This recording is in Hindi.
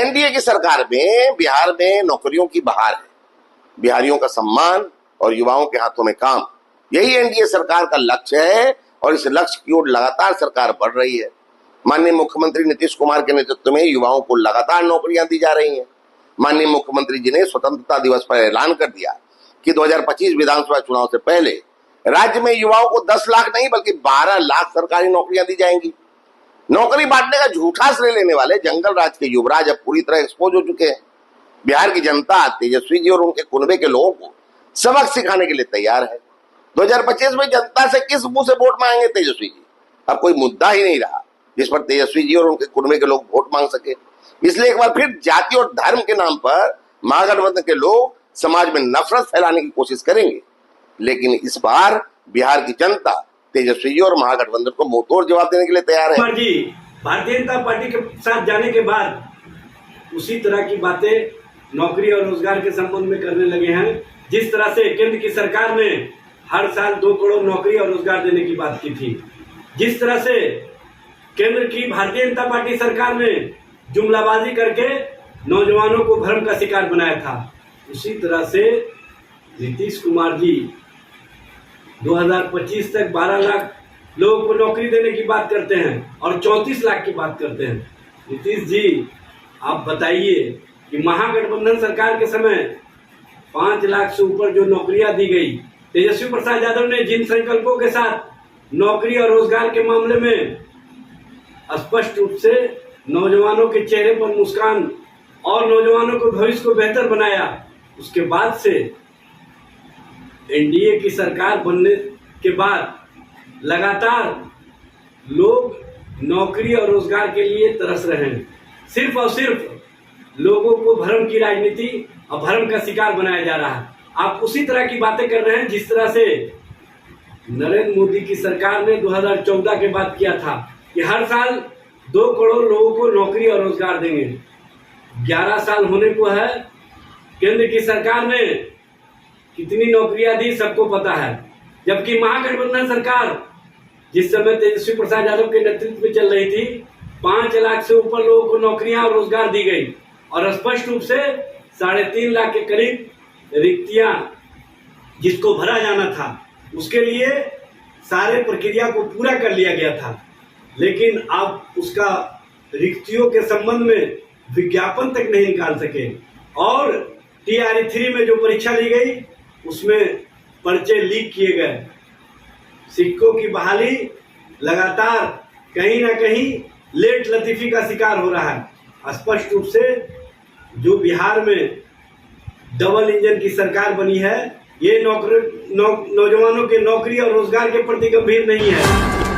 एनडीए की सरकार में बिहार में नौकरियों की बहार है, बिहारियों का सम्मान और युवाओं के हाथों में काम, यही एनडीए सरकार का लक्ष्य है और इस लक्ष्य की ओर लगातार सरकार बढ़ रही है। माननीय मुख्यमंत्री नीतीश कुमार के नेतृत्व में युवाओं को लगातार नौकरियां दी जा रही हैं। माननीय मुख्यमंत्री जी ने स्वतंत्रता दिवस पर ऐलान कर दिया कि 2025 विधानसभा चुनाव से पहले राज्य में युवाओं को 10 लाख नहीं बल्कि 12 लाख सरकारी नौकरियां दी जाएंगी। नौकरी बांटने का झूठा श्रेय लेने वाले जंगल राज के युवराज अब पूरी तरह एक्सपोज हो चुके हैं। बिहार की जनता तेजस्वी जी और उनके कुनबे के लोगों को सबक सिखाने के लिए तैयार है। 2025 में जनता से किस मुंह से वोट मांगेंगे तेजस्वी जी? अब कोई मुद्दा ही नहीं रहा जिस पर तेजस्वी जी और उनके कुनबे के लोग वोट मांग सके। इसलिए एक बार फिर जाति और धर्म के नाम पर महागठबंधन के लोग समाज में नफरत फैलाने की कोशिश करेंगे, लेकिन इस बार बिहार की जनता तेजस्वी जी और महागठबंधन को मुंहतोड़ जवाब देने के लिए तैयार है। जी, भारतीय जनता पार्टी के साथ जाने के बाद उसी तरह की बातें नौकरी और रोजगार के संबंध में करने लगे हैं। जिस तरह से केंद्र की सरकार ने हर साल 2 करोड़ नौकरी और रोजगार देने की बात की थी, जिस तरह से केंद्र की भारतीय जनता पार्टी सरकार ने जुमलाबाजी करके नौजवानों को भ्रम का शिकार बनाया था, उसी तरह से नीतीश कुमार जी 2025 तक 12 लाख लोगों को नौकरी देने की बात करते हैं और 34 लाख की बात करते हैं। नीतीश जी, आप बताइए कि महागठबंधन सरकार के समय 5 लाख से ऊपर जो नौकरियां दी गई, तेजस्वी प्रसाद यादव ने जिन संकल्पों के साथ नौकरी और रोजगार के मामले में स्पष्ट रूप से नौजवानों के चेहरे पर मुस्कान और नौजवानों के भविष्य को बेहतर बनाया, उसके बाद से एनडीए की सरकार बनने के बाद लगातार लोग नौकरी और रोजगार के लिए तरस रहे हैं। सिर्फ और सिर्फ लोगों को भ्रम की राजनीति और भ्रम का शिकार बनाया जा रहा है। आप उसी तरह की बातें कर रहे हैं जिस तरह से नरेंद्र मोदी की सरकार ने 2014 के बाद किया था कि हर साल 2 करोड़ लोगों को नौकरी और रोजगार देंगे। 11 साल होने को है, केंद्र की सरकार ने कितनी नौकरियां दी सबको पता है, जबकि महागठबंधन सरकार जिस समय तेजस्वी प्रसाद यादव के नेतृत्व में चल रही थी 5 लाख से ऊपर लोगों को नौकरियां और रोजगार दी गई और स्पष्ट रूप से 3.5 लाख के करीब रिक्तियां जिसको भरा जाना था उसके लिए सारे प्रक्रिया को पूरा कर लिया गया था, लेकिन अब उसका रिक्तियों के संबंध में विज्ञापन तक नहीं निकाल सके और TRE 3 में जो परीक्षा ली गई उसमें पर्चे लीक किए गए। सिक्कों की बहाली लगातार कहीं ना कहीं लेट लतीफी का शिकार हो रहा है। स्पष्ट रूप से जो बिहार में डबल इंजन की सरकार बनी है, ये नौजवानों के नौकरी और रोजगार के प्रति गंभीर नहीं है।